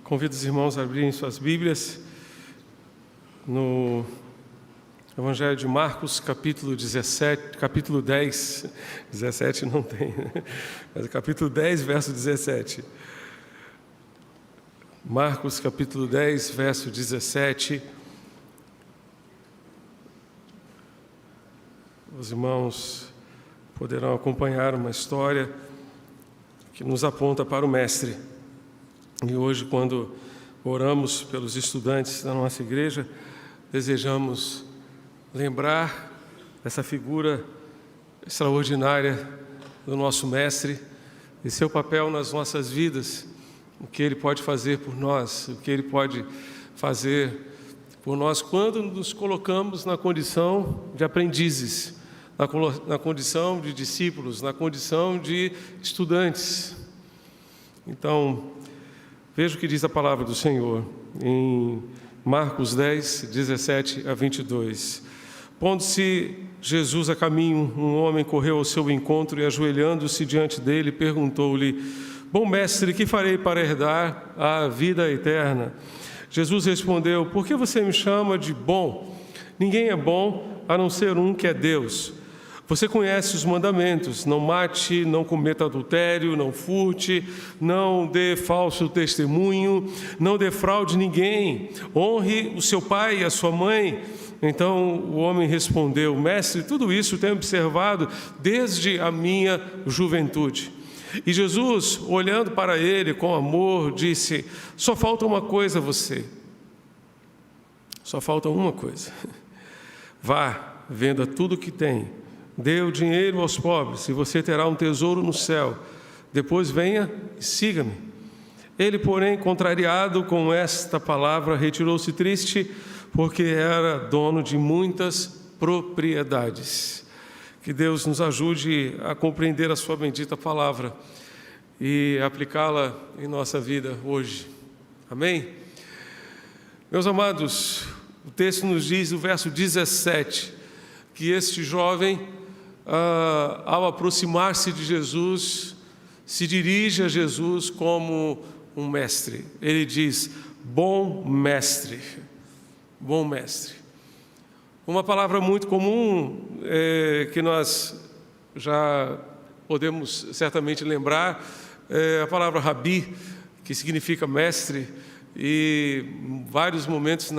Convido os irmãos a abrirem suas Bíblias no Evangelho de Marcos, capítulo 10, 17 não tem, mas capítulo 10, verso 17. Marcos, capítulo 10, verso 17. Os irmãos poderão acompanhar uma história que nos aponta para o Mestre. E hoje, quando oramos pelos estudantes da nossa igreja, desejamos lembrar essa figura extraordinária do nosso Mestre e seu papel nas nossas vidas, o que Ele pode fazer por nós, o que Ele pode fazer por nós quando nos colocamos na condição de aprendizes, na condição de discípulos, na condição de estudantes. Então, veja o que diz a palavra do Senhor em Marcos 10, 17 a 22. Pondo-se Jesus a caminho, um homem correu ao seu encontro e, ajoelhando-se diante dele, perguntou-lhe: Bom mestre, que farei para herdar a vida eterna? Jesus respondeu: Por que você me chama de bom? Ninguém é bom a não ser um, que é Deus. Você conhece os mandamentos: não mate, não cometa adultério, não furte, não dê falso testemunho, não defraude ninguém, honre o seu pai e a sua mãe. Então o homem respondeu: Mestre, tudo isso tenho observado desde a minha juventude. E Jesus, olhando para ele com amor, disse: Só falta uma coisa a você. Só falta uma coisa. Vá, venda tudo o que tem, dê o dinheiro aos pobres, e você terá um tesouro no céu. Depois venha e siga-me. Ele, porém, contrariado com esta palavra, retirou-se triste, porque era dono de muitas propriedades. Que Deus nos ajude a compreender a sua bendita palavra e aplicá-la em nossa vida hoje. Amém? Meus amados, o texto nos diz, no verso 17, que este jovem, ao aproximar-se de Jesus, se dirige a Jesus como um mestre. Ele diz: bom mestre, bom mestre. Uma palavra muito comum, que nós já podemos certamente lembrar, é a palavra rabi, que significa mestre, e em vários momentos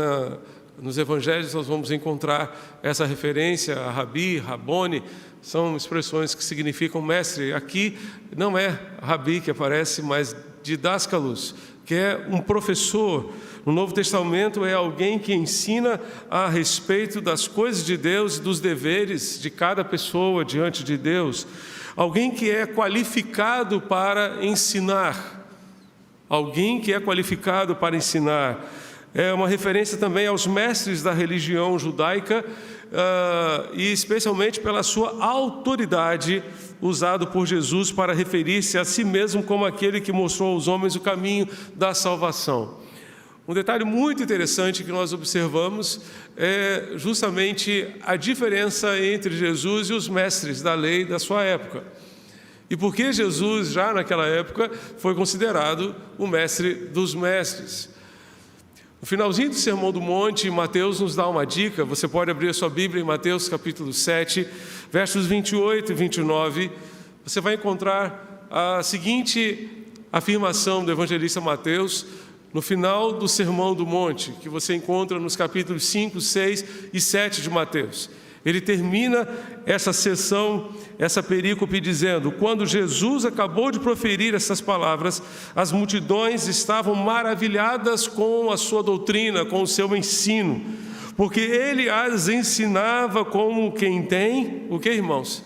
nos evangelhos nós vamos encontrar essa referência a rabi, rabone, são expressões que significam mestre. Aqui não é rabi que aparece, mas didáscalos, que é um professor. No Novo Testamento é alguém que ensina a respeito das coisas de Deus e dos deveres de cada pessoa diante de Deus. Alguém que é qualificado para ensinar. Alguém que é qualificado para ensinar. É uma referência também aos mestres da religião judaica, e especialmente pela sua autoridade, usado por Jesus para referir-se a si mesmo como aquele que mostrou aos homens o caminho da salvação. Um detalhe muito interessante que nós observamos é justamente a diferença entre Jesus e os mestres da lei da sua época. E por que Jesus, já naquela época, foi considerado o mestre dos mestres? No finalzinho do Sermão do Monte, Mateus nos dá uma dica. Você pode abrir a sua Bíblia em Mateus capítulo 7, versos 28 e 29. Você vai encontrar a seguinte afirmação do evangelista Mateus no final do Sermão do Monte, que você encontra nos capítulos 5, 6 e 7 de Mateus. Ele termina essa sessão, essa perícope, dizendo: quando Jesus acabou de proferir essas palavras, as multidões estavam maravilhadas com a sua doutrina, com o seu ensino, porque ele as ensinava como quem tem, o que, irmãos?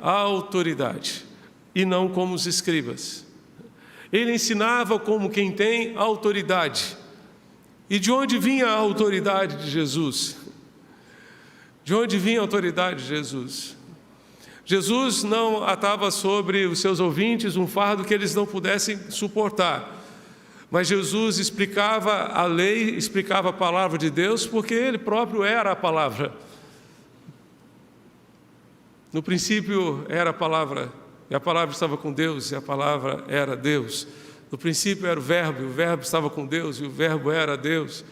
A autoridade, e não como os escribas. Ele ensinava como quem tem autoridade. E de onde vinha a autoridade de Jesus? De onde vinha a autoridade de Jesus? Jesus não atava sobre os seus ouvintes um fardo que eles não pudessem suportar. Mas Jesus explicava a lei, explicava a palavra de Deus, porque Ele próprio era a palavra. No princípio era a palavra, e a palavra estava com Deus, e a palavra era Deus. No princípio era o Verbo estava com Deus, e o Verbo era Deus.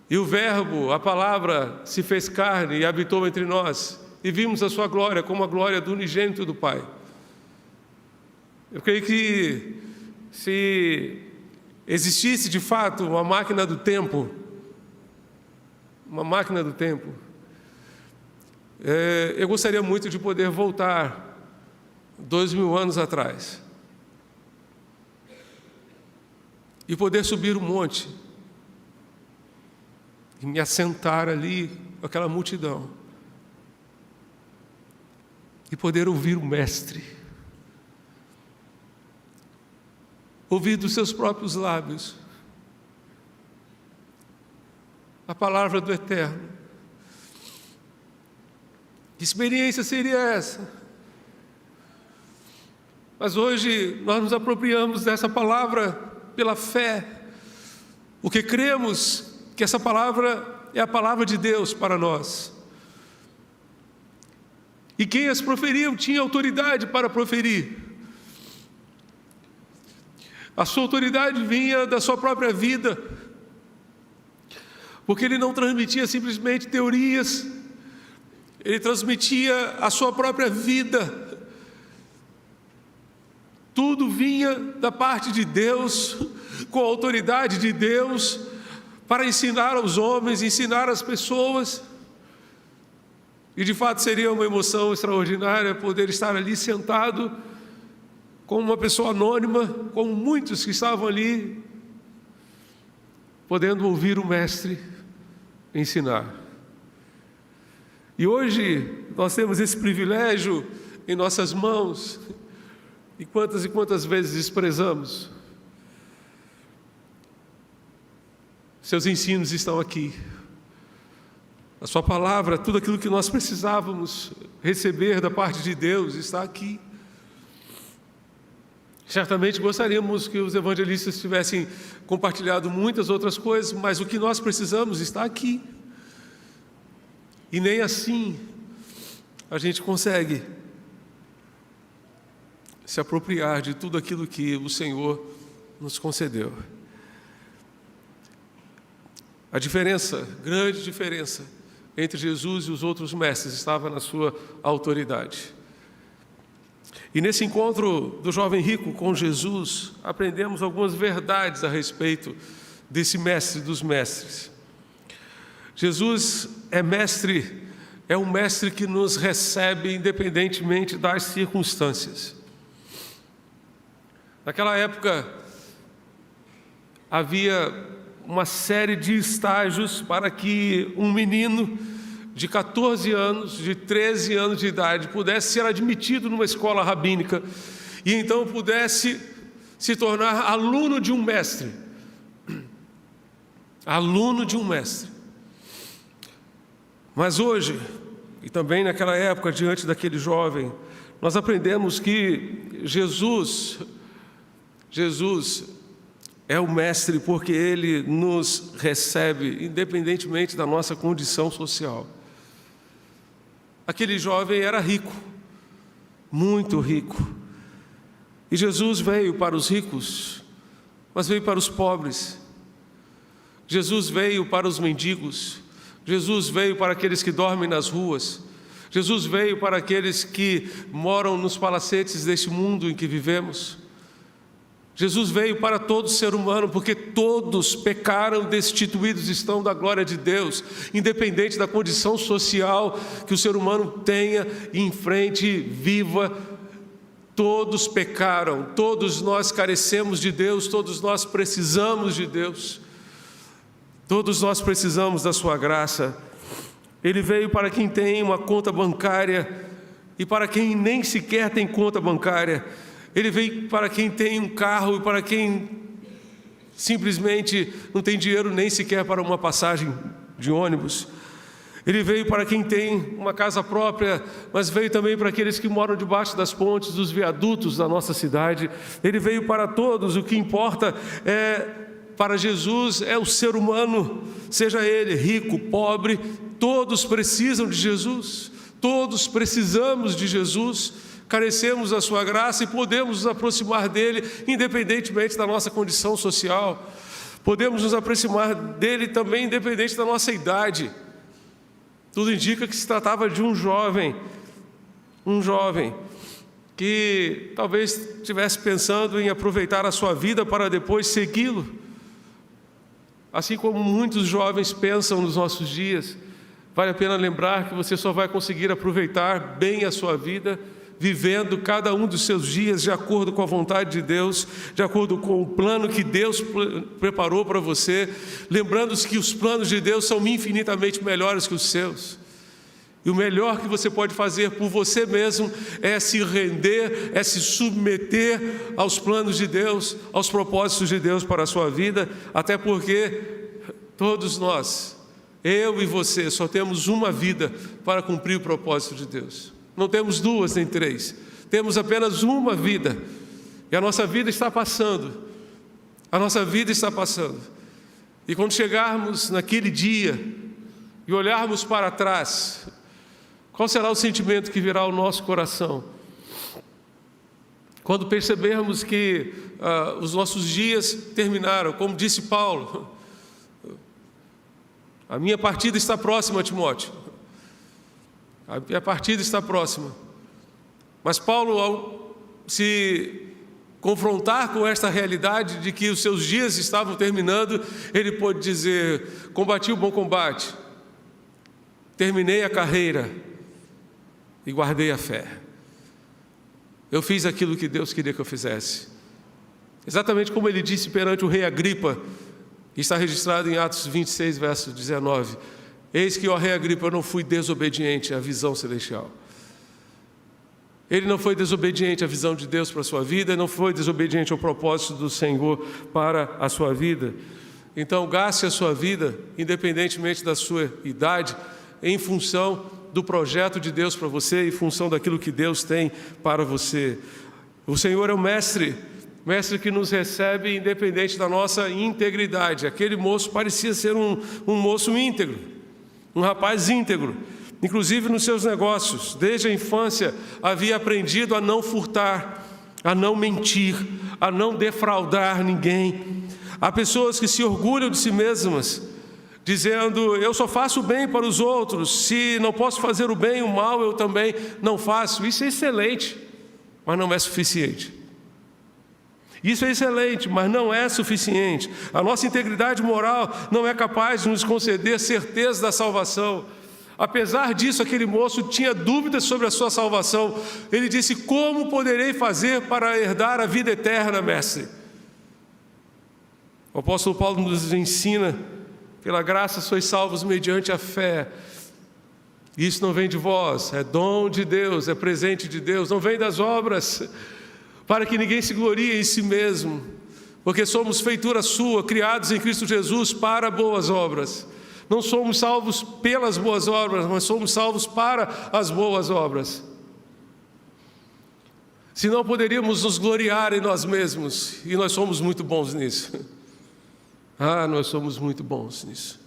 E o Verbo, a palavra, se fez carne e habitou entre nós, e vimos a sua glória como a glória do unigênito do Pai. Eu creio que se existisse de fato uma máquina do tempo, eu gostaria muito de poder voltar 2000 anos atrás e poder subir o monte e me assentar ali com aquela multidão e poder ouvir o Mestre, ouvir dos seus próprios lábios a palavra do Eterno. Que experiência seria essa? Mas hoje nós nos apropriamos dessa palavra pela fé, porque cremos que essa palavra é a palavra de Deus para nós. E quem as proferiu tinha autoridade para proferir. A sua autoridade vinha da sua própria vida, porque ele não transmitia simplesmente teorias, ele transmitia a sua própria vida. Tudo vinha da parte de Deus, com a autoridade de Deus, para ensinar aos homens, ensinar às pessoas. E de fato seria uma emoção extraordinária poder estar ali sentado como uma pessoa anônima, como muitos que estavam ali, podendo ouvir o Mestre ensinar. E hoje nós temos esse privilégio em nossas mãos, e quantas vezes desprezamos. Seus ensinos estão aqui. A sua palavra, tudo aquilo que nós precisávamos receber da parte de Deus está aqui. Certamente gostaríamos que os evangelistas tivessem compartilhado muitas outras coisas, mas o que nós precisamos está aqui. E nem assim a gente consegue se apropriar de tudo aquilo que o Senhor nos concedeu. A diferença, grande diferença, entre Jesus e os outros mestres estava na sua autoridade. E nesse encontro do jovem rico com Jesus, aprendemos algumas verdades a respeito desse mestre dos mestres. Jesus é mestre, é um mestre que nos recebe independentemente das circunstâncias. Naquela época, havia uma série de estágios para que um menino de 14 anos, de 13 anos de idade, pudesse ser admitido numa escola rabínica e então pudesse se tornar aluno de um mestre. Aluno de um mestre. Mas hoje, e também naquela época, diante daquele jovem, nós aprendemos que Jesus é o mestre porque ele nos recebe independentemente da nossa condição social. Aquele jovem era rico, muito rico. E Jesus veio para os ricos, mas veio para os pobres. Jesus veio para os mendigos. Jesus veio para aqueles que dormem nas ruas. Jesus veio para aqueles que moram nos palacetes deste mundo em que vivemos. Jesus veio para todo ser humano, porque todos pecaram, destituídos estão da glória de Deus, independente da condição social que o ser humano tenha, enfrente, viva. Todos pecaram, todos nós carecemos de Deus, todos nós precisamos de Deus, todos nós precisamos da sua graça. Ele veio para quem tem uma conta bancária e para quem nem sequer tem conta bancária. Ele veio para quem tem um carro e para quem simplesmente não tem dinheiro nem sequer para uma passagem de ônibus. Ele veio para quem tem uma casa própria, mas veio também para aqueles que moram debaixo das pontes, dos viadutos da nossa cidade. Ele veio para todos. O que importa para Jesus é o ser humano, seja ele rico, pobre, todos precisam de Jesus, todos precisamos de Jesus. carecemos da sua graça e podemos nos aproximar dele independentemente da nossa condição social. Podemos nos aproximar dele também independente da nossa idade. Tudo indica que se tratava de um jovem que talvez estivesse pensando em aproveitar a sua vida para depois segui-lo. Assim como muitos jovens pensam nos nossos dias, vale a pena lembrar que você só vai conseguir aproveitar bem a sua vida vivendo cada um dos seus dias de acordo com a vontade de Deus, de acordo com o plano que Deus preparou para você, lembrando-se que os planos de Deus são infinitamente melhores que os seus. E o melhor que você pode fazer por você mesmo é se render, é se submeter aos planos de Deus, aos propósitos de Deus para a sua vida, até porque todos nós, eu e você, só temos uma vida para cumprir o propósito de Deus. Não temos duas nem três, temos apenas uma vida. E a nossa vida está passando. A nossa vida está passando. E quando chegarmos naquele dia e olharmos para trás, qual será o sentimento que virá ao nosso coração? Quando percebermos que os nossos dias terminaram, como disse Paulo, a minha partida está próxima, Timóteo. A minha partida está próxima. Mas Paulo, ao se confrontar com esta realidade de que os seus dias estavam terminando, ele pôde dizer: combati o bom combate, terminei a carreira e guardei a fé. Eu fiz aquilo que Deus queria que eu fizesse. Exatamente como ele disse perante o rei Agripa, está registrado em Atos 26, verso 19. Eis que, ó rei Agripa, eu não fui desobediente à visão celestial. Ele não foi desobediente à visão de Deus para a sua vida, não foi desobediente ao propósito do Senhor para a sua vida. Então, gaste a sua vida, independentemente da sua idade, em função do projeto de Deus para você, em função daquilo que Deus tem para você. O Senhor é o mestre que nos recebe independente da nossa integridade. Aquele moço parecia ser um moço íntegro, um rapaz íntegro, inclusive nos seus negócios. Desde a infância havia aprendido a não furtar, a não mentir, a não defraudar ninguém. Há pessoas que se orgulham de si mesmas, dizendo: eu só faço o bem para os outros, se não posso fazer o bem, o mal eu também não faço. Isso é excelente, mas não é suficiente. Isso é excelente, mas não é suficiente. A nossa integridade moral não é capaz de nos conceder certeza da salvação. Apesar disso, aquele moço tinha dúvidas sobre a sua salvação. Ele disse: como poderei fazer para herdar a vida eterna, mestre? O apóstolo Paulo nos ensina: pela graça sois salvos mediante a fé. Isso não vem de vós, é dom de Deus, é presente de Deus, não vem das obras, para que ninguém se glorie em si mesmo, porque somos feitura sua, criados em Cristo Jesus para boas obras. Não somos salvos pelas boas obras, mas somos salvos para as boas obras. Senão poderíamos nos gloriar em nós mesmos, e nós somos muito bons nisso. Nós somos muito bons nisso.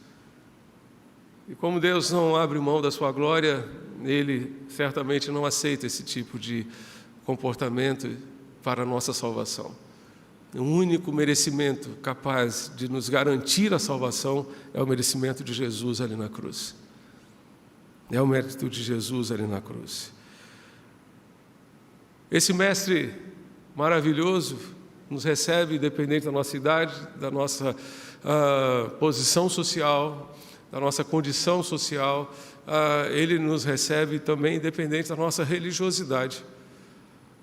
E como Deus não abre mão da sua glória, Ele certamente não aceita esse tipo de comportamento para a nossa salvação. O único merecimento capaz de nos garantir a salvação é o merecimento de Jesus ali na cruz. É o mérito de Jesus ali na cruz. Esse mestre maravilhoso nos recebe independente da nossa idade, da nossa posição social, da nossa condição social. Ele nos recebe também independente da nossa religiosidade.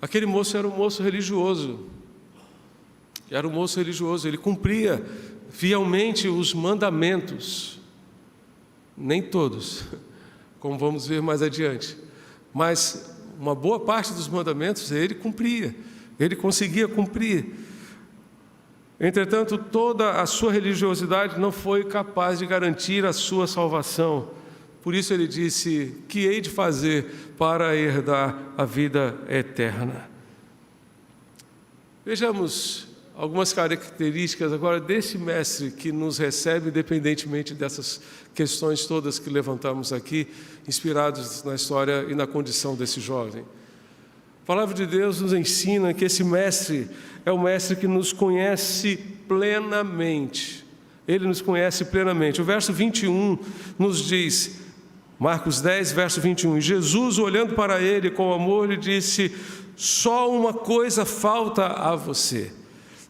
Aquele moço era um moço religioso. Ele cumpria fielmente os mandamentos. Nem todos, como vamos ver mais adiante. Mas uma boa parte dos mandamentos ele cumpria. Ele conseguia cumprir. Entretanto, toda a sua religiosidade não foi capaz de garantir a sua salvação. Por isso ele disse: que hei de fazer para herdar a vida eterna? Vejamos algumas características agora desse mestre que nos recebe independentemente dessas questões todas que levantamos aqui, inspirados na história e na condição desse jovem. A palavra de Deus nos ensina que esse mestre é o mestre que nos conhece plenamente. Ele nos conhece plenamente. O verso 21 nos diz, Marcos 10, verso 21, Jesus, olhando para ele com amor, lhe disse: só uma coisa falta a você.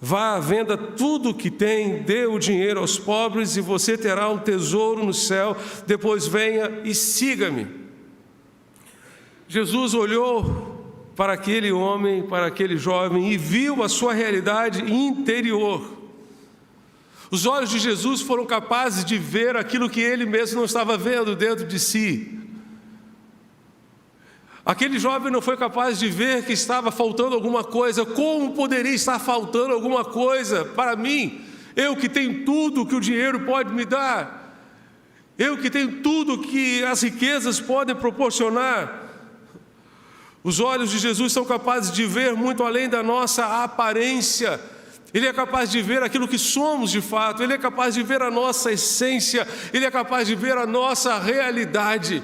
Vá, venda tudo o que tem, dê o dinheiro aos pobres e você terá um tesouro no céu. Depois venha e siga-me. Jesus olhou para aquele homem, para aquele jovem, e viu a sua realidade interior. Os olhos de Jesus foram capazes de ver aquilo que ele mesmo não estava vendo dentro de si. Aquele jovem não foi capaz de ver que estava faltando alguma coisa. Como poderia estar faltando alguma coisa para mim? Eu que tenho tudo que o dinheiro pode me dar. Eu que tenho tudo que as riquezas podem proporcionar. Os olhos de Jesus são capazes de ver muito além da nossa aparência. Ele é capaz de ver aquilo que somos de fato. Ele é capaz de ver a nossa essência. Ele é capaz de ver a nossa realidade.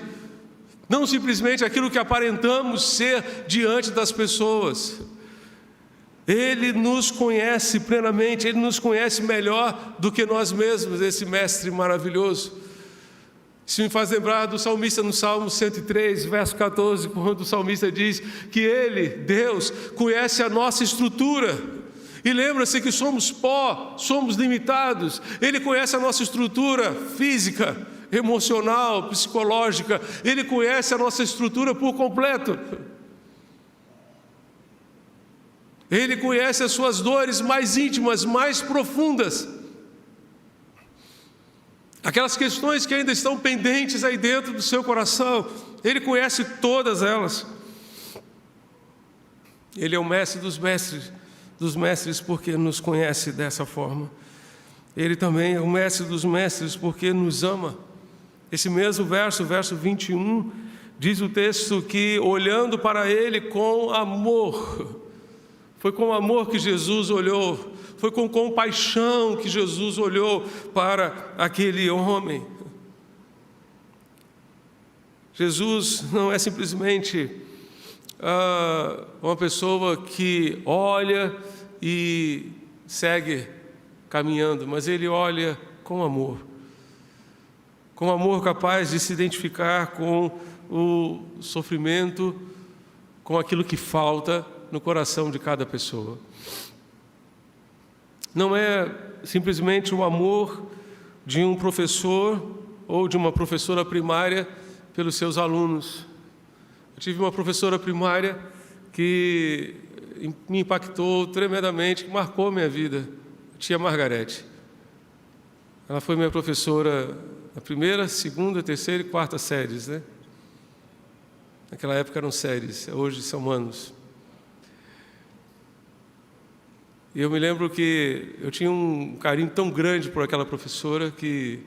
Não simplesmente aquilo que aparentamos ser diante das pessoas. Ele nos conhece plenamente. Ele nos conhece melhor do que nós mesmos, esse mestre maravilhoso. Isso me faz lembrar do salmista no Salmo 103, verso 14, quando o salmista diz que Ele, Deus, conhece a nossa estrutura. E lembra-se que somos pó, somos limitados. Ele conhece a nossa estrutura física, emocional, psicológica. Ele conhece a nossa estrutura por completo. Ele conhece as suas dores mais íntimas, mais profundas. Aquelas questões que ainda estão pendentes aí dentro do seu coração, Ele conhece todas elas. Ele é o mestre dos mestres porque nos conhece dessa forma. Ele também é o mestre dos mestres porque nos ama. Esse mesmo verso 21, diz o texto que olhando para Ele com amor, foi com amor que Jesus olhou, foi com compaixão que Jesus olhou para aquele homem. Jesus não é simplesmente uma pessoa que olha e segue caminhando, mas Ele olha com amor capaz de se identificar com o sofrimento, com aquilo que falta no coração de cada pessoa. Não é simplesmente o amor de um professor ou de uma professora primária pelos seus alunos. Eu tive uma professora primária que me impactou tremendamente, que marcou minha vida, a tia Margarete. Ela foi minha professora na primeira, segunda, terceira e quarta séries, né? Naquela época eram séries, hoje são anos. E eu me lembro que eu tinha um carinho tão grande por aquela professora que,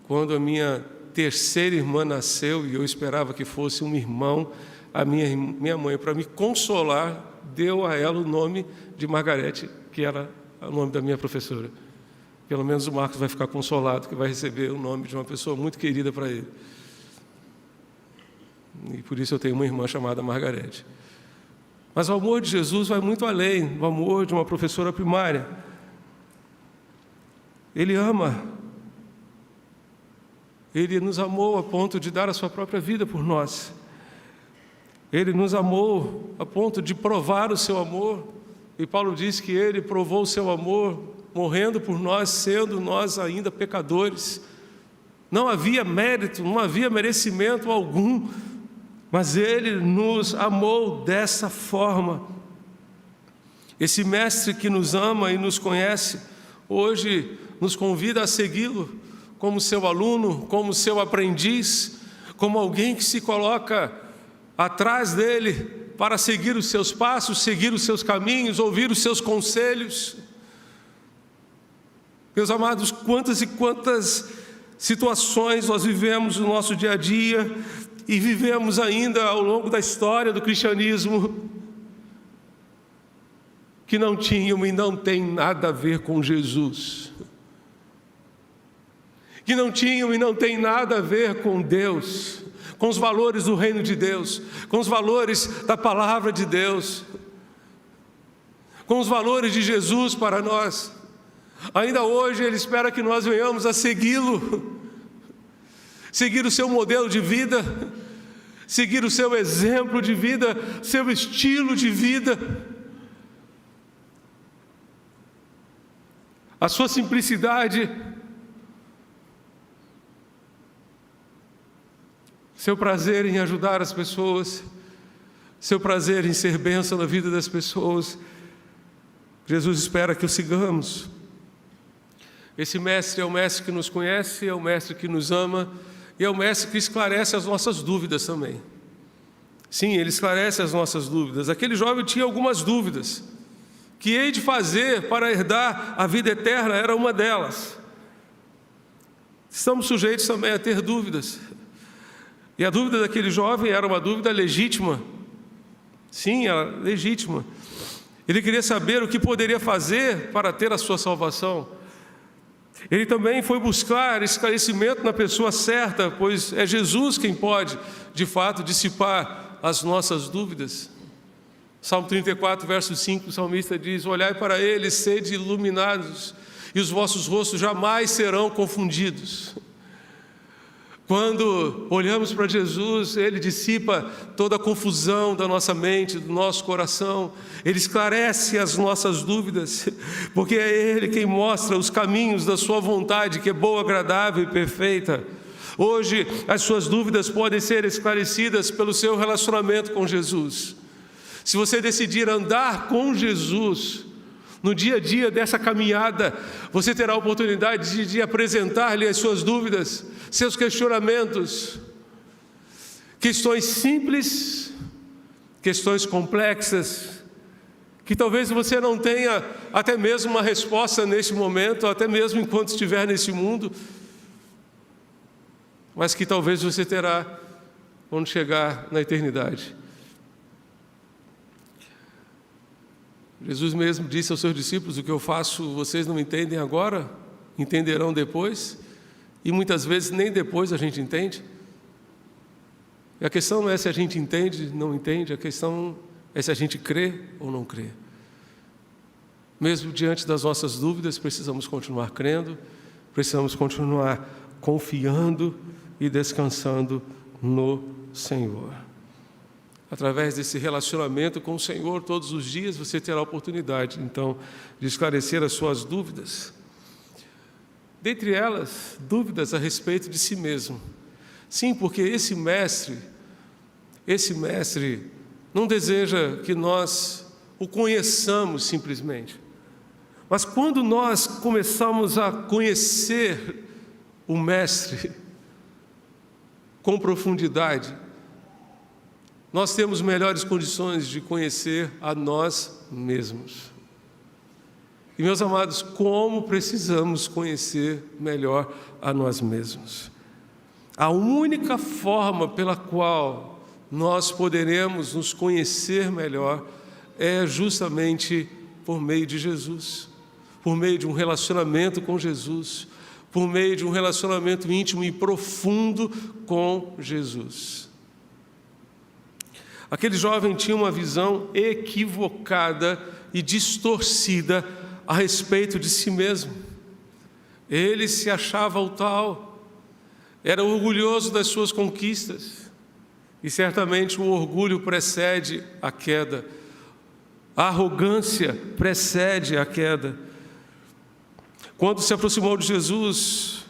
quando a minha terceira irmã nasceu, e eu esperava que fosse um irmão, a minha mãe, para me consolar, deu a ela o nome de Margarete, que era o nome da minha professora. Pelo menos o Marcos vai ficar consolado, que vai receber o nome de uma pessoa muito querida para ele. E por isso eu tenho uma irmã chamada Margarete. Mas o amor de Jesus vai muito além do amor de uma professora primária. Ele ama. Ele nos amou a ponto de dar a sua própria vida por nós. Ele nos amou a ponto de provar o seu amor. E Paulo diz que Ele provou o seu amor morrendo por nós, sendo nós ainda pecadores. Não havia mérito, não havia merecimento algum, mas Ele nos amou dessa forma. Esse mestre que nos ama e nos conhece, hoje nos convida a segui-lo como seu aluno, como seu aprendiz, como alguém que se coloca atrás dele para seguir os seus passos, seguir os seus caminhos, ouvir os seus conselhos. Meus amados, quantas e quantas situações nós vivemos no nosso dia a dia e vivemos ainda ao longo da história do cristianismo que não tinham e não tem nada a ver com Jesus, que não tinham e não tem nada a ver com Deus, com os valores do reino de Deus, com os valores da palavra de Deus, com os valores de Jesus para nós. Ainda hoje Ele espera que nós venhamos a segui-lo, seguir o seu modelo de vida, seguir o seu exemplo de vida, seu estilo de vida, a sua simplicidade, seu prazer em ajudar as pessoas, seu prazer em ser bênção na vida das pessoas. Jesus espera que o sigamos. Esse mestre é o mestre que nos conhece, é o mestre que nos ama, e é o mestre que esclarece as nossas dúvidas também. Sim, ele esclarece as nossas dúvidas. Aquele jovem tinha algumas dúvidas. Que hei de fazer para herdar a vida eterna era uma delas. Estamos sujeitos também a ter dúvidas. E a dúvida daquele jovem era uma dúvida legítima. Sim, era legítima. Ele queria saber o que poderia fazer para ter a sua salvação. Ele também foi buscar esclarecimento na pessoa certa, pois é Jesus quem pode, de fato, dissipar as nossas dúvidas. Salmo 34, verso 5, o salmista diz: olhai para ele, sede iluminados, e os vossos rostos jamais serão confundidos. Quando olhamos para Jesus, Ele dissipa toda a confusão da nossa mente, do nosso coração. Ele esclarece as nossas dúvidas, porque é Ele quem mostra os caminhos da sua vontade, que é boa, agradável e perfeita. Hoje, as suas dúvidas podem ser esclarecidas pelo seu relacionamento com Jesus. Se você decidir andar com Jesus, no dia a dia dessa caminhada, você terá a oportunidade de apresentar-lhe as suas dúvidas, seus questionamentos, questões simples, questões complexas, que talvez você não tenha até mesmo uma resposta neste momento, até mesmo enquanto estiver nesse mundo, mas que talvez você terá quando chegar na eternidade. Jesus mesmo disse aos seus discípulos: o que eu faço vocês não entendem agora, entenderão depois. E muitas vezes nem depois a gente entende. E a questão não é se a gente entende, não entende, a questão é se a gente crê ou não crê. Mesmo diante das nossas dúvidas, precisamos continuar crendo, precisamos continuar confiando e descansando no Senhor. Através desse relacionamento com o Senhor, todos os dias você terá a oportunidade, então, de esclarecer as suas dúvidas. Dentre elas, dúvidas a respeito de si mesmo. Sim, porque esse mestre não deseja que nós o conheçamos simplesmente. Mas quando nós começamos a conhecer o mestre com profundidade, nós temos melhores condições de conhecer a nós mesmos. E, meus amados, como precisamos conhecer melhor a nós mesmos? A única forma pela qual nós poderemos nos conhecer melhor é justamente por meio de Jesus, por meio de um relacionamento com Jesus, por meio de um relacionamento íntimo e profundo com Jesus. Aquele jovem tinha uma visão equivocada e distorcida a respeito de si mesmo. Ele se achava o tal, era orgulhoso das suas conquistas, e certamente o orgulho precede a queda, a arrogância precede a queda. Quando se aproximou de Jesus,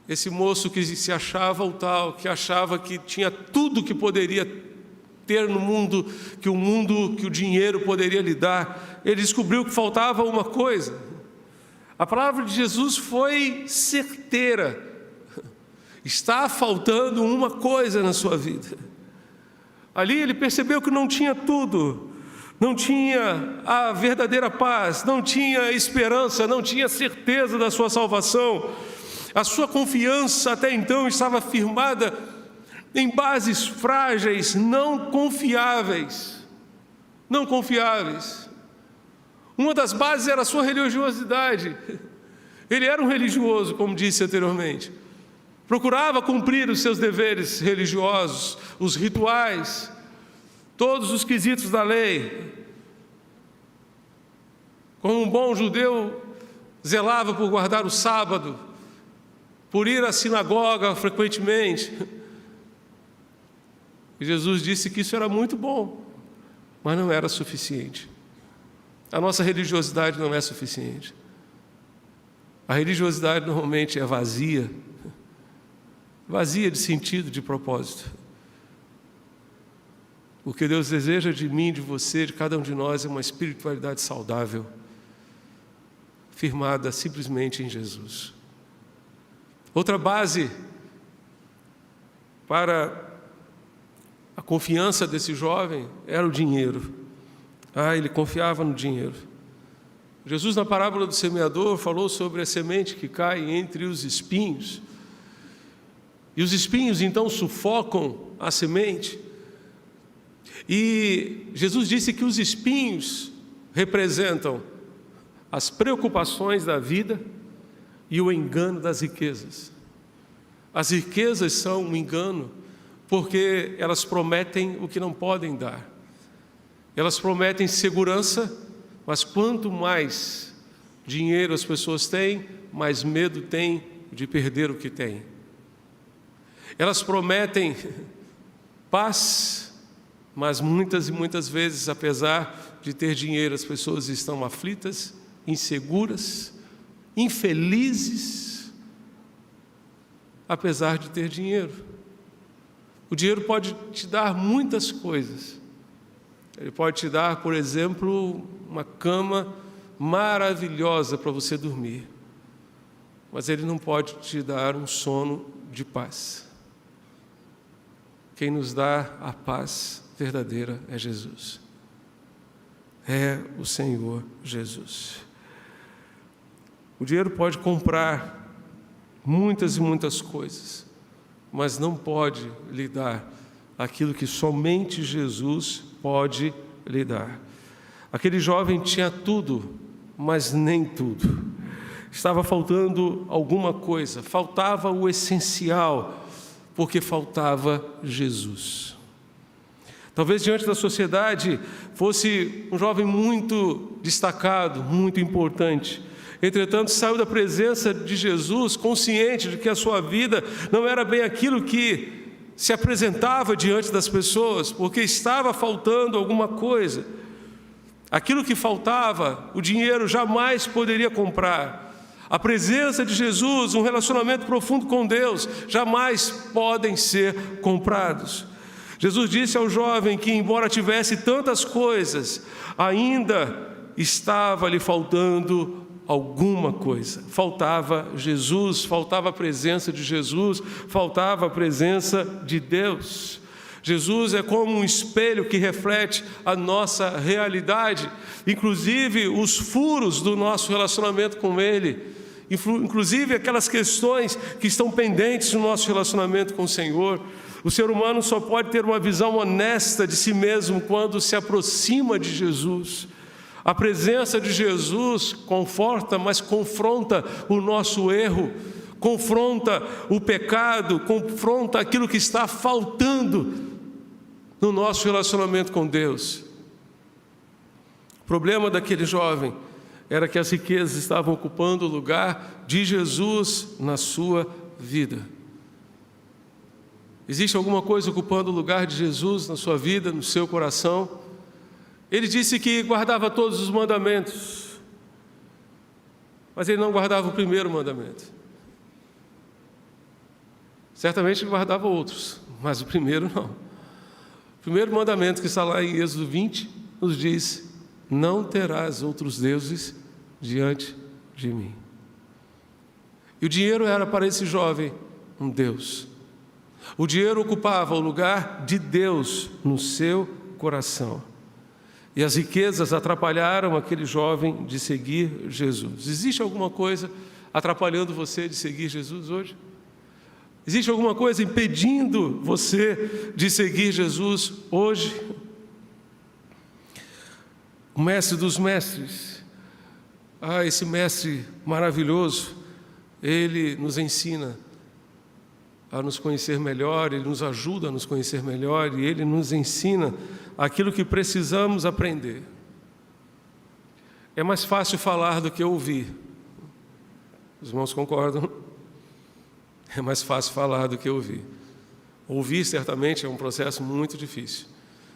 esse moço que se achava o tal, que achava que tinha tudo que poderia ter no mundo, que o dinheiro poderia lhe dar, ele descobriu que faltava uma coisa. A palavra de Jesus foi certeira: está faltando uma coisa na sua vida. Ali ele percebeu que não tinha tudo, não tinha a verdadeira paz, não tinha esperança, não tinha certeza da sua salvação. A sua confiança até então estava firmada em bases frágeis, não confiáveis. Uma das bases era a sua religiosidade. Ele era um religioso, como disse anteriormente. procurava cumprir os seus deveres religiosos, os rituais, todos os quesitos da lei. Como um bom judeu, zelava por guardar o sábado, por ir à sinagoga frequentemente. E Jesus disse que isso era muito bom, mas não era suficiente. A nossa religiosidade não é suficiente. A religiosidade normalmente é vazia de sentido, de propósito. O que Deus deseja de mim, de você, de cada um de nós é uma espiritualidade saudável, firmada simplesmente em Jesus. Outra base para a confiança desse jovem era o dinheiro. Ele confiava no dinheiro. Jesus, na parábola do semeador, falou sobre a semente que cai entre os espinhos. E os espinhos, então, sufocam a semente. E Jesus disse que os espinhos representam as preocupações da vida e o engano das riquezas. As riquezas são um engano, porque elas prometem o que não podem dar. Elas prometem segurança, mas quanto mais dinheiro as pessoas têm, mais medo têm de perder o que têm. Elas prometem paz, mas muitas e muitas vezes, apesar de ter dinheiro, as pessoas estão aflitas, inseguras, infelizes, apesar de ter dinheiro. O dinheiro pode te dar muitas coisas. Ele pode te dar, por exemplo, uma cama maravilhosa para você dormir, mas ele não pode te dar um sono de paz. Quem nos dá a paz verdadeira é Jesus. É o Senhor Jesus. O dinheiro pode comprar muitas e muitas coisas, mas não pode lhe dar aquilo que somente Jesus pode lhe dar. Aquele jovem tinha tudo, mas nem tudo. Estava faltando alguma coisa, faltava o essencial, porque faltava Jesus. Talvez diante da sociedade fosse um jovem muito destacado, muito importante. Entretanto, saiu da presença de Jesus consciente de que a sua vida não era bem aquilo que se apresentava diante das pessoas, porque estava faltando alguma coisa. Aquilo que faltava, o dinheiro jamais poderia comprar. A presença de Jesus, um relacionamento profundo com Deus, jamais podem ser comprados. Jesus disse ao jovem que, embora tivesse tantas coisas, ainda estava lhe faltando alguma coisa. Faltava Jesus, faltava a presença de Jesus, faltava a presença de Deus. Jesus é como um espelho que reflete a nossa realidade, inclusive os furos do nosso relacionamento com Ele, inclusive aquelas questões que estão pendentes no nosso relacionamento com o Senhor. O ser humano só pode ter uma visão honesta de si mesmo quando se aproxima de Jesus. A presença de Jesus conforta, mas confronta o nosso erro, confronta o pecado, confronta aquilo que está faltando no nosso relacionamento com Deus. O problema daquele jovem era que as riquezas estavam ocupando o lugar de Jesus na sua vida. Existe alguma coisa ocupando o lugar de Jesus na sua vida, no seu coração? Ele disse que guardava todos os mandamentos, mas ele não guardava o primeiro mandamento. Certamente ele guardava outros, mas o primeiro não. O primeiro mandamento, que está lá em Êxodo 20, nos diz: não terás outros deuses diante de mim. E o dinheiro era para esse jovem um Deus. O dinheiro ocupava o lugar de Deus no seu coração. E as riquezas atrapalharam aquele jovem de seguir Jesus. Existe alguma coisa atrapalhando você de seguir Jesus hoje? Existe alguma coisa impedindo você de seguir Jesus hoje? O mestre dos mestres, esse mestre maravilhoso, ele nos ensina a nos conhecer melhor, Ele nos ajuda a nos conhecer melhor e Ele nos ensina aquilo que precisamos aprender. É mais fácil falar do que ouvir. Os irmãos concordam? É mais fácil falar do que ouvir. Ouvir, certamente, é um processo muito difícil.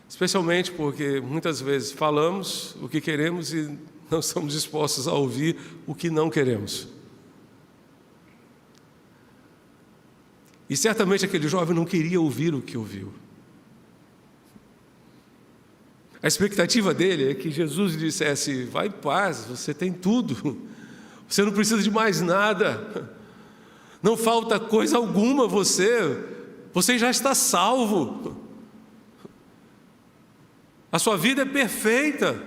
Especialmente porque, muitas vezes, falamos o que queremos e não estamos dispostos a ouvir o que não queremos. E, certamente, aquele jovem não queria ouvir o que ouviu. A expectativa dele é que Jesus lhe dissesse: vai em paz, você tem tudo. Você não precisa de mais nada. Não falta coisa alguma a você já está salvo. A sua vida é perfeita.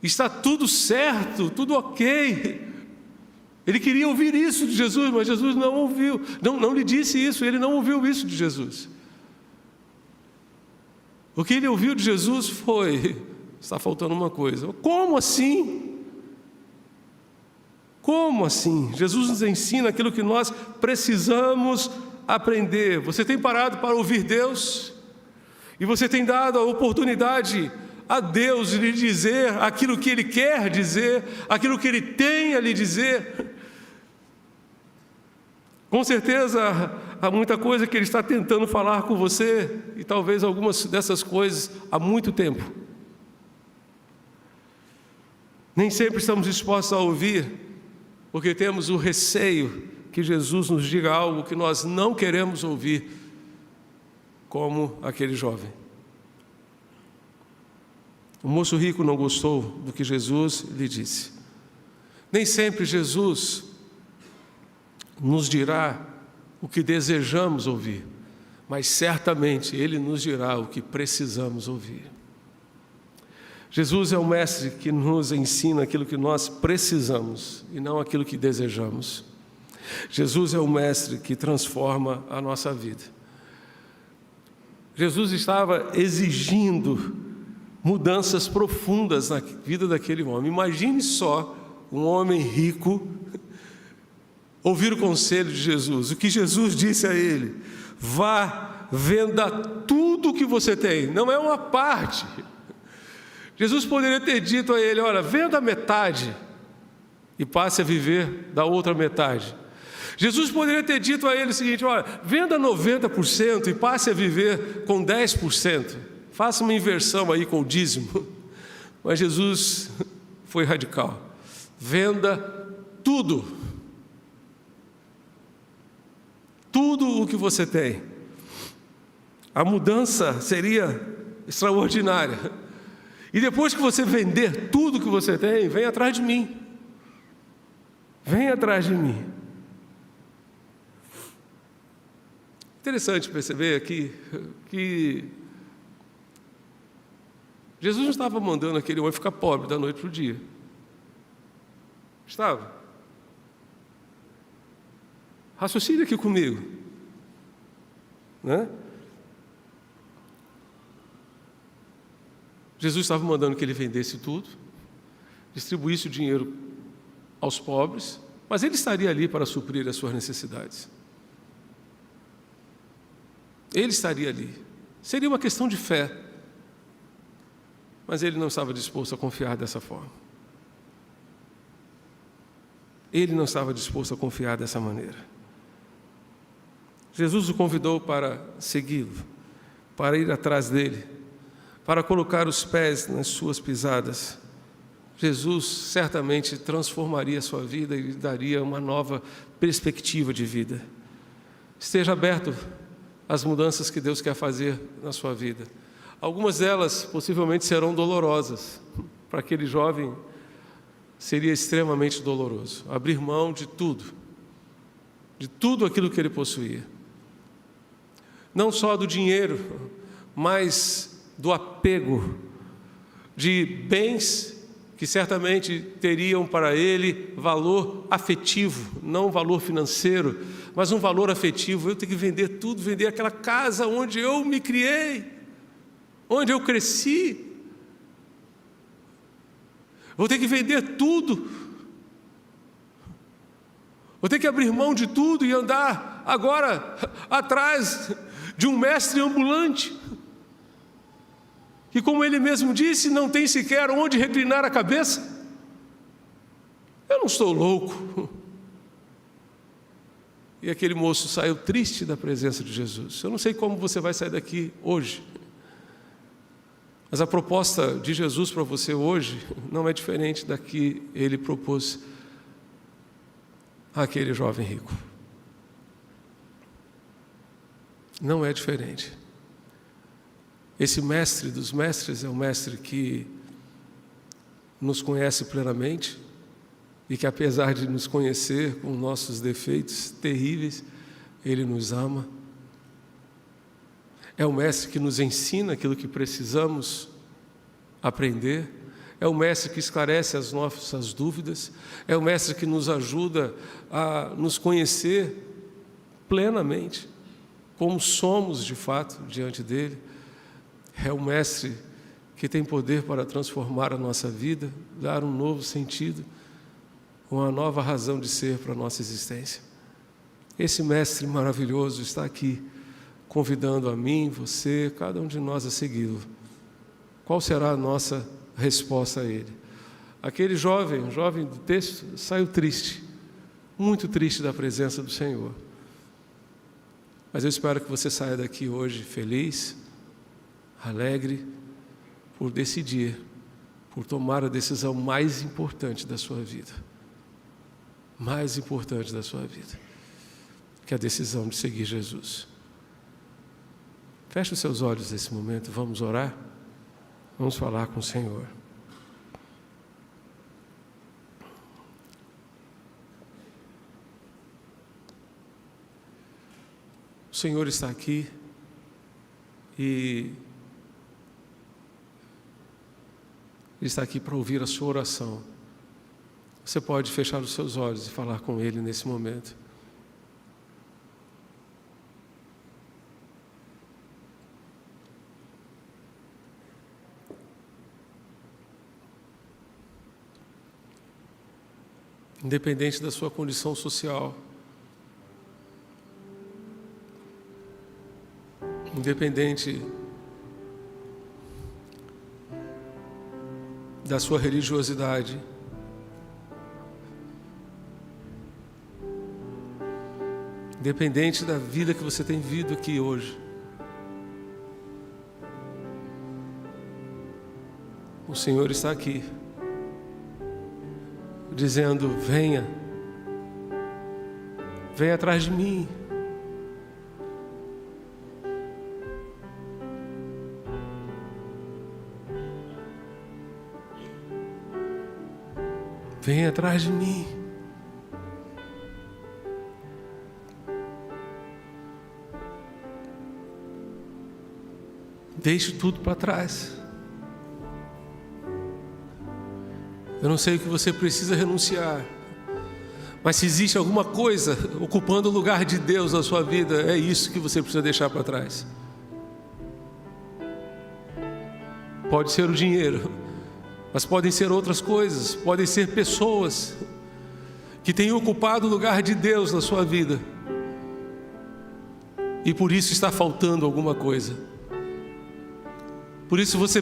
Está tudo certo, tudo ok. Ele queria ouvir isso de Jesus, mas Jesus não ouviu. Não lhe disse isso, ele não ouviu isso de Jesus. O que ele ouviu de Jesus foi: está faltando uma coisa. Como assim? Como assim? Jesus nos ensina aquilo que nós precisamos aprender. Você tem parado para ouvir Deus? E você tem dado a oportunidade a Deus de lhe dizer aquilo que Ele quer dizer, aquilo que Ele tem a lhe dizer? Com certeza há muita coisa que Ele está tentando falar com você, e talvez algumas dessas coisas há muito tempo. Nem sempre estamos dispostos a ouvir, porque temos o receio que Jesus nos diga algo que nós não queremos ouvir, como aquele jovem. O moço rico não gostou do que Jesus lhe disse. Nem sempre Jesus nos dirá o que desejamos ouvir, mas certamente Ele nos dirá o que precisamos ouvir. Jesus é o mestre que nos ensina aquilo que nós precisamos e não aquilo que desejamos. Jesus é o mestre que transforma a nossa vida. Jesus estava exigindo mudanças profundas na vida daquele homem. Imagine só um homem rico ouvir o conselho de Jesus. O que Jesus disse a ele: vá, venda tudo o que você tem. Não é uma parte. Jesus poderia ter dito a ele: olha, venda metade e passe a viver da outra metade. Jesus poderia ter dito a ele o seguinte: olha, venda 90% e passe a viver com 10%. Faça uma inversão aí com o dízimo. Mas Jesus foi radical. Venda tudo. Tudo o que você tem. A mudança seria extraordinária. E depois que você vender tudo que você tem, vem atrás de mim. Vem atrás de mim. Interessante perceber aqui que Jesus não estava mandando aquele homem ficar pobre da noite para o dia. Estava? Raciocine aqui comigo. Né? Jesus estava mandando que ele vendesse tudo, distribuísse o dinheiro aos pobres, mas ele estaria ali para suprir as suas necessidades. Ele estaria ali. Seria uma questão de fé, mas ele não estava disposto a confiar dessa forma. Ele não estava disposto a confiar dessa maneira. Jesus o convidou para segui-lo, para ir atrás dele, para colocar os pés nas suas pisadas. Jesus certamente transformaria a sua vida e lhe daria uma nova perspectiva de vida. Esteja aberto às mudanças que Deus quer fazer na sua vida. Algumas delas possivelmente serão dolorosas. Para aquele jovem seria extremamente doloroso abrir mão de tudo aquilo que ele possuía. Não só do dinheiro, mas do apego de bens que certamente teriam para ele valor afetivo, não valor financeiro, mas um valor afetivo. Eu tenho que vender tudo, vender aquela casa onde eu me criei, onde eu cresci. Vou ter que vender tudo. Vou ter que abrir mão de tudo e andar agora atrás de um mestre ambulante, que, como ele mesmo disse, não tem sequer onde reclinar a cabeça. Eu não estou louco. E aquele moço saiu triste da presença de Jesus. Eu não sei como você vai sair daqui hoje, mas a proposta de Jesus para você hoje não é diferente da que ele propôs àquele jovem rico. Não é diferente. Esse mestre dos mestres é um mestre que nos conhece plenamente e que, apesar de nos conhecer com nossos defeitos terríveis, ele nos ama. É o mestre que nos ensina aquilo que precisamos aprender. É o mestre que esclarece as nossas dúvidas. É o mestre que nos ajuda a nos conhecer plenamente, como somos de fato diante dele. É o mestre que tem poder para transformar a nossa vida, dar um novo sentido, uma nova razão de ser para a nossa existência. Esse mestre maravilhoso está aqui, convidando a mim, você, cada um de nós a segui-lo. Qual será a nossa resposta a ele? Aquele jovem, o jovem do texto, saiu triste, muito triste da presença do Senhor. Mas eu espero que você saia daqui hoje feliz, alegre, por decidir, por tomar a decisão mais importante da sua vida. Mais importante da sua vida, que é a decisão de seguir Jesus. Feche os seus olhos nesse momento, vamos orar, vamos falar com o Senhor. O Senhor está aqui e Ele está aqui para ouvir a sua oração. Você pode fechar os seus olhos e falar com Ele nesse momento. Independente da sua condição social, independente da sua religiosidade, independente da vida que você tem vivido aqui hoje, o Senhor está aqui, dizendo: venha atrás de mim. Venha atrás de mim. Deixe tudo para trás. Eu não sei o que você precisa renunciar, mas se existe alguma coisa ocupando o lugar de Deus na sua vida, é isso que você precisa deixar para trás. Pode ser o dinheiro, mas podem ser outras coisas, podem ser pessoas que têm ocupado o lugar de Deus na sua vida e por isso está faltando alguma coisa. Por isso você